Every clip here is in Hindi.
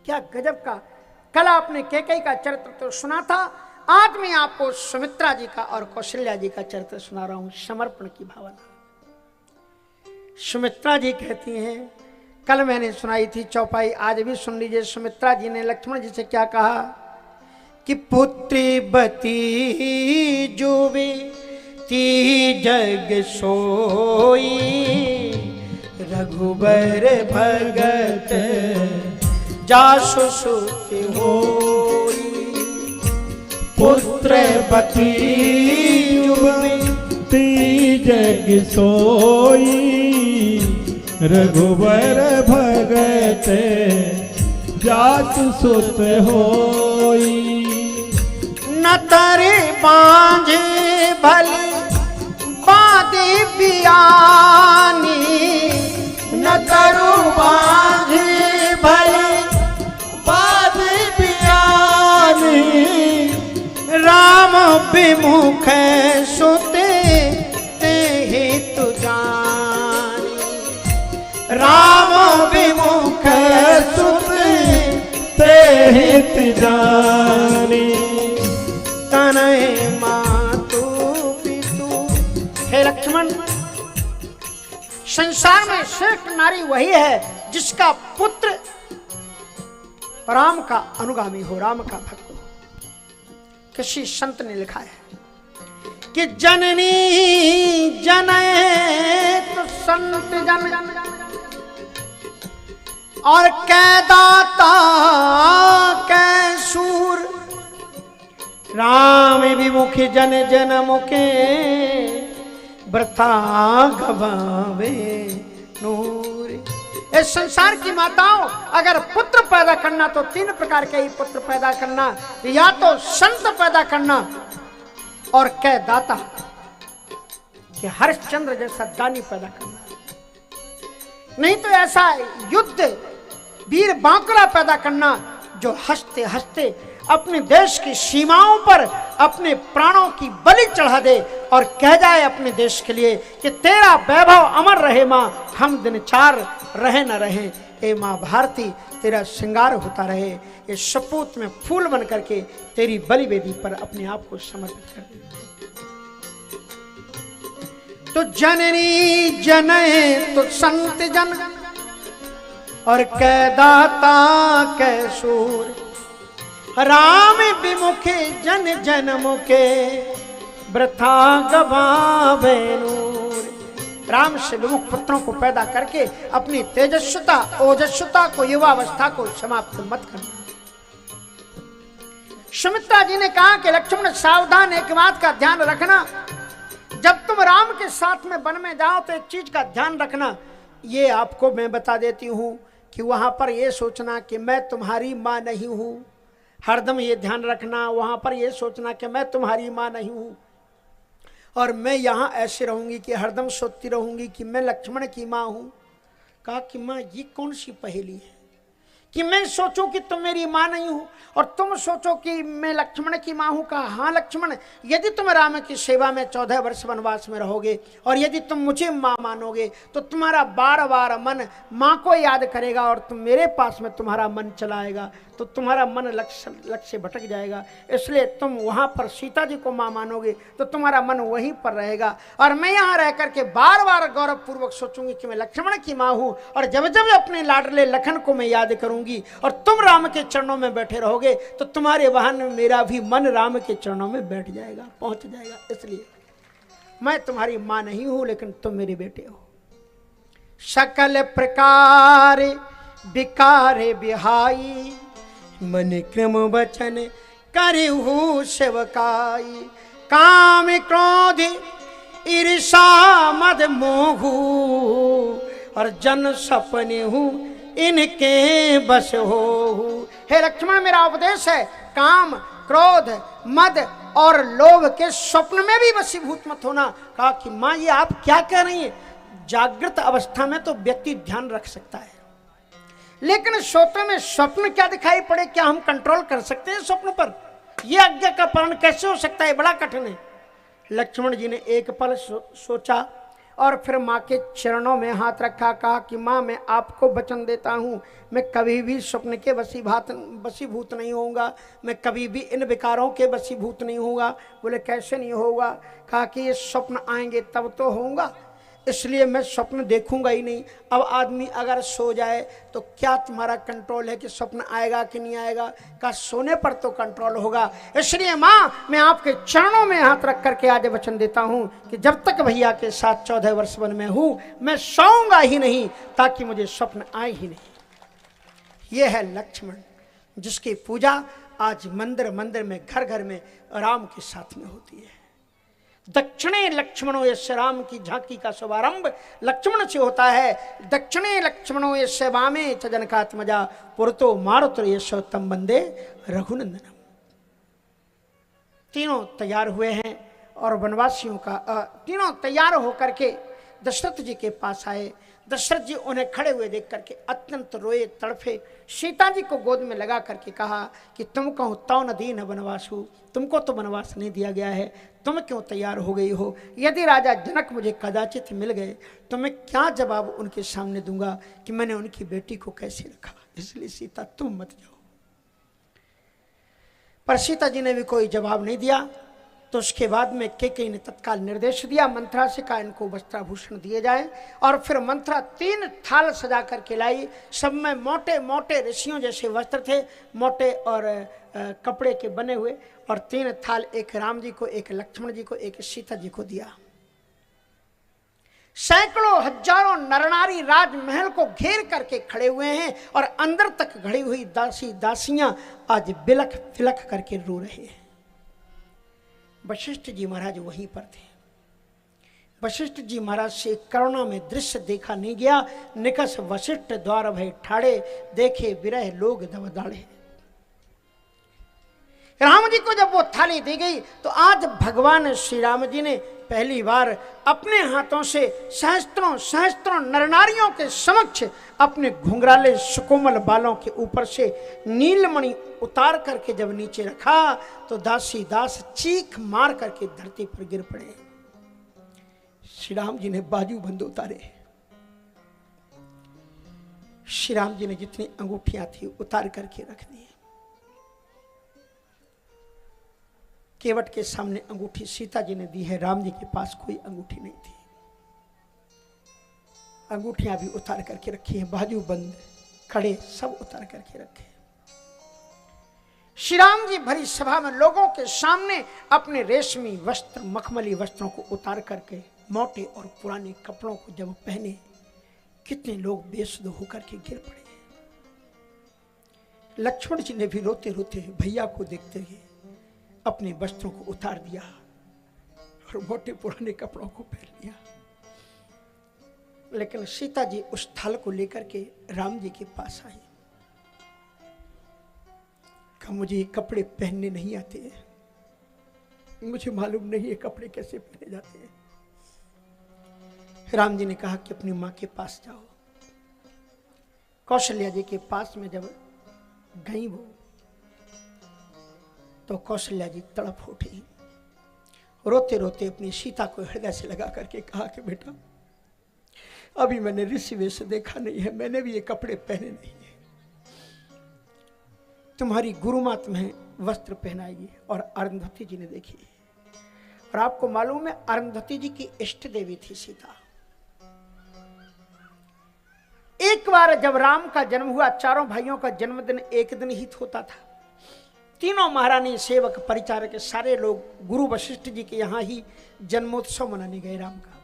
क्या गजब का! कल आपने कैकेयी का चरित्र तो सुना था, आज मैं आपको सुमित्रा जी का और कौशल्या जी का चरित्र सुना रहा हूं, समर्पण की भावना। सुमित्रा जी कहती हैं, कल मैंने सुनाई थी चौपाई, आज भी सुन लीजिए। सुमित्रा जी ने लक्ष्मण जी से क्या कहा कि पुत्री बती जुबे ती जग सोई, रघुबर भगत जासु सुति होई। पुत्र पति ती जग सोई, रघुबर भगत जासु सुत होई। न तरे बांझे भले बांधे बियानी, न तरु बांझे भले बांधे बियानी, राम विमुख सुते ते हेतु जानी, राम विमुख सुते ते हित जानी। तनय मातु पितु। हे लक्ष्मण, संसार में श्रेष्ठ नारी वही है जिसका पुत्र राम का अनुगामी हो, राम का भक्त हो। किसी संत ने लिखा है कि जननी जनय तो संत जन, और कै दाता कै सूर, राम विमुखी जन जन मुखे, वृथा गवावे नूर। इस संसार की माताओं, अगर पुत्र पैदा करना तो तीन प्रकार के ही पुत्र पैदा करना, या तो संत पैदा करना और कै दाता कि हरिश्चंद्र जैसा दानी पैदा करना, नहीं तो ऐसा युद्ध वीर बांकुरा पैदा करना जो हंसते हंसते अपने देश की सीमाओं पर अपने प्राणों की बलि चढ़ा दे और कह जाए अपने देश के लिए कि तेरा वैभव अमर रहे माँ, हम दिन चार रहे न रहे, ए माँ भारती तेरा श्रृंगार होता रहे। ये सपूत में फूल बन करके तेरी बलि वेदी पर अपने आप को समर्पित कर दे। तो जननी जनय तो संत जन, और कै दाता कै सूर, राम विमुखे जन जन मुखे, वृथा गवावे नूर। राम से विमुख पुत्रों को पैदा करके अपनी तेजस्विता ओजस्विता को, युवावस्था को समाप्त मत करना। सुमित्रा जी ने कहा कि लक्ष्मण सावधान, एक बात का ध्यान रखना, जब तुम राम के साथ में वन में जाओ तो एक चीज का ध्यान रखना, ये आपको मैं बता देती हूं कि वहां पर ये सोचना कि मैं तुम्हारी मां नहीं हूं, हरदम ये ध्यान रखना। वहां पर ये सोचना कि मैं तुम्हारी मां नहीं हूं और मैं यहां ऐसे रहूंगी कि हरदम सोचती रहूंगी कि मैं लक्ष्मण की मां हूं। कहा कि मां ये कौन सी पहेली है कि मैं सोचूं कि तुम मेरी मां नहीं हो और तुम सोचो कि मैं लक्ष्मण की मां हूं। कहा हाँ लक्ष्मण, यदि तुम राम की सेवा में 14 वर्ष वनवास में रहोगे और यदि तुम मुझे मां मानोगे तो तुम्हारा बार बार मन मां को याद करेगा और तुम मेरे पास में तुम्हारा मन चलाएगा तो तुम्हारा मन लक्ष्य भटक जाएगा। इसलिए तुम वहां पर सीता जी को मां मानोगे तो तुम्हारा मन वहीं पर रहेगा और मैं यहाँ रह करके बार बार गौरवपूर्वक सोचूंगी कि मैं लक्ष्मण की मां हूं और जब जब अपने लाडले लखन को मैं याद करूंगी और तुम राम के चरणों में बैठे रहोगे तो तुम्हारे वाहन में मेरा भी मन राम के चरणों में बैठ जाएगा, पहुंच जाएगा। इसलिए मैं तुम्हारी मां नहीं हूं लेकिन तुम मेरे बेटे हो। सकल प्रकार विकारे बिहाई, मन क्रम वचन करहु सेवकाई। काम क्रोध ईर्षा मद मोहू और जन सपने हूँ इनके बस हो। हे लक्ष्मण, मेरा उपदेश है, काम क्रोध मद और लोभ के स्वप्न में भी वशीभूत मत होना। कहा कि माँ ये आप क्या कह रही हैं? जागृत अवस्था में तो व्यक्ति ध्यान रख सकता है लेकिन सोते में स्वप्न क्या दिखाई पड़े, क्या हम कंट्रोल कर सकते हैं स्वप्न पर? यह आज्ञा का पालन कैसे हो सकता है? बड़ा कठिन है। लक्ष्मण जी ने एक पल सोचा और फिर माँ के चरणों में हाथ रखा, कहा कि माँ मैं आपको वचन देता हूँ, मैं कभी भी स्वप्न के वशीभूत नहीं होऊंगा, मैं कभी भी इन विकारों के वशीभूत नहीं होऊंगा। बोले कैसे नहीं होगा? कहा कि ये स्वप्न आएंगे तब तो होऊंगा, इसलिए मैं स्वप्न देखूंगा ही नहीं। अब आदमी अगर सो जाए तो क्या तुम्हारा कंट्रोल है कि स्वप्न आएगा कि नहीं आएगा? का सोने पर तो कंट्रोल होगा। इसलिए माँ मैं आपके चरणों में हाथ रख करके आज वचन देता हूँ कि जब तक भैया के साथ 14 वर्ष वन में हूँ मैं सोऊंगा ही नहीं, ताकि मुझे स्वप्न आए ही नहीं। यह है लक्ष्मण, जिसकी पूजा आज मंदिर मंदिर में, घर घर में राम के साथ में होती है। दक्षिणे लक्ष्मणो यस्य, राम की झांकी का शुभारंभ लक्ष्मण से होता है। दक्षिणे लक्ष्मणो यस्य वामे च जनकात्मजा, पुरतो मारुत यशोत्तम वंदे रघुनंदनम। तीनों तैयार हुए हैं और वनवासियों का तीनों तैयार होकर के दशरथ जी के पास आए। दशरथ जी उन्हें खड़े हुए देख करके अत्यंत रोए, तड़फे। सीता जी को गोद में लगा करके कहा कि तुम कहो तौ न दीन वनवासु, तुमको तो वनवास नहीं दिया गया है, तुम क्यों तैयार हो गई हो? यदि राजा जनक मुझे कदाचित मिल गए तो मैं क्या जवाब उनके सामने दूंगा कि मैंने उनकी बेटी को कैसे रखा? इसलिए सीता तुम मत जाओ। पर सीता जी ने भी कोई जवाब नहीं दिया। तो उसके बाद में कैकेयी ने तत्काल निर्देश दिया, मंथरा से कहा इनको वस्त्राभूषण दिए जाए। और फिर मंथरा 3 थाल सजा करके लाई। सब में मोटे मोटे ऋषियों जैसे वस्त्र थे, मोटे और कपड़े के बने हुए, और 3 थाल, एक राम जी को, एक लक्ष्मण जी को, एक सीता जी को दिया। सैकड़ों हजारों नरनारी राजमहल को घेर करके खड़े हुए हैं और अंदर तक घड़ी हुई दासी दासियां आज बिलख बिलख करके रो रहे हैं। वशिष्ठ जी महाराज वहीं पर थे। वशिष्ठ जी महाराज से करुणा में दृश्य देखा नहीं गया। निकस वशिष्ठ द्वार भय ठाड़े, देखे विरह लोग दवदाड़े। राम जी को जब वो थाली दी गई तो आज भगवान श्री राम जी ने पहली बार अपने हाथों से सहस्त्रों सहस्त्रों नरनारियों के समक्ष अपने घुंघराले सुकोमल बालों के ऊपर से नीलमणि उतार करके जब नीचे रखा तो दासी दास चीख मार करके धरती पर गिर पड़े। श्री राम जी ने बाजू बंद उतारे। श्री राम जी ने जितनी अंगूठियां थी उतार करके रख दी। केवट के सामने अंगूठी सीता जी ने दी है, राम जी के पास कोई अंगूठी नहीं थी। अंगूठियां भी उतार करके रखी है, बाजू बंद, कड़े सब उतार करके रखे। श्री राम जी भरी सभा में लोगों के सामने अपने रेशमी वस्त्र, मखमली वस्त्रों को उतार करके मोटे और पुराने कपड़ों को जब पहने, कितने लोग बेसुध होकर के गिर पड़े। लक्ष्मण जी ने भी रोते रोते भैया को देखते हुए अपने वस्त्रों को उतार दिया और मोटे पुराने कपड़ों को पहन लिया। लेकिन सीता जी उस थाल को लेकर के राम जी के पास आई। कहा मुझे ये कपड़े पहनने नहीं आते हैं, मुझे मालूम नहीं है कपड़े कैसे पहने जाते हैं। राम जी ने कहा कि अपनी मां के पास जाओ। कौशल्या जी के पास में जब गई वो, तो कौशल्या जी तड़प उठी। रोते रोते अपनी सीता को हृदय से लगा करके कहा कि बेटा अभी मैंने ऋषि वेश देखा नहीं है, मैंने भी ये कपड़े पहने नहीं है। तुम्हारी गुरुमां तुम्हें वस्त्र पहनाएगी। और अरुंधति जी ने देखी, और आपको मालूम है अरुंधति जी की इष्ट देवी थी सीता। एक बार जब राम का जन्म हुआ, चारों भाइयों का जन्मदिन एक दिन ही होता था। तीनों महारानी, सेवक, परिचारक सारे लोग गुरु वशिष्ठ जी के यहां ही जन्मोत्सव मनाने गए राम का।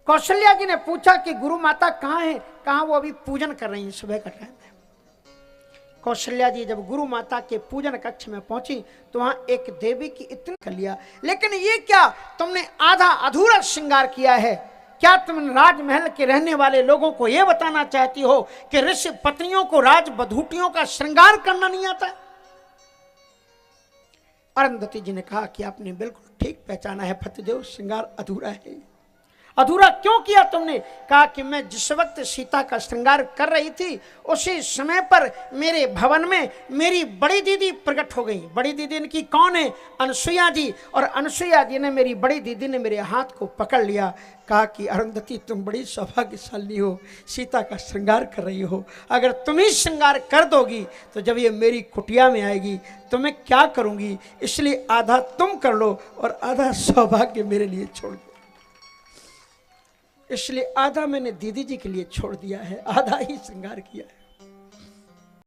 कौशल्या जी ने पूछा कि गुरु माता कहां है? कहां? वो अभी पूजन कर रही हैं, सुबह का टाइम है। कौशल्या जी जब गुरु माता के पूजन कक्ष में पहुंची तो वहां एक देवी की इतनी कर लिया, लेकिन ये क्या तुमने आधा अधूरा श्रृंगार किया है? क्या तुम राजमहल के रहने वाले लोगों को यह बताना चाहती हो कि ऋषि पत्नियों को राज बधूटियों का श्रृंगार करना नहीं आता? अरुंधति जी ने कहा कि आपने बिल्कुल ठीक पहचाना है फतेदेव, श्रृंगार अधूरा है। अधूरा क्यों किया तुमने? कहा कि मैं जिस वक्त सीता का श्रृंगार कर रही थी उसी समय पर मेरे भवन में मेरी बड़ी दीदी प्रकट हो गई। बड़ी दीदी इनकी कौन है? अनसुईया जी। और अनसुईया जी ने, मेरी बड़ी दीदी ने मेरे हाथ को पकड़ लिया। कहा कि अरुंधति तुम बड़ी सौभाग्यशाली हो, सीता का श्रृंगार कर रही हो। अगर तुम ही श्रृंगार कर दोगी तो जब ये मेरी कुटिया में आएगी तो मैं क्या करूंगी, इसलिए आधा तुम कर लो और आधा सौभाग्य मेरे लिए छोड़ दो। इसलिए आधा मैंने दीदी जी के लिए छोड़ दिया है, आधा ही श्रृंगार किया है।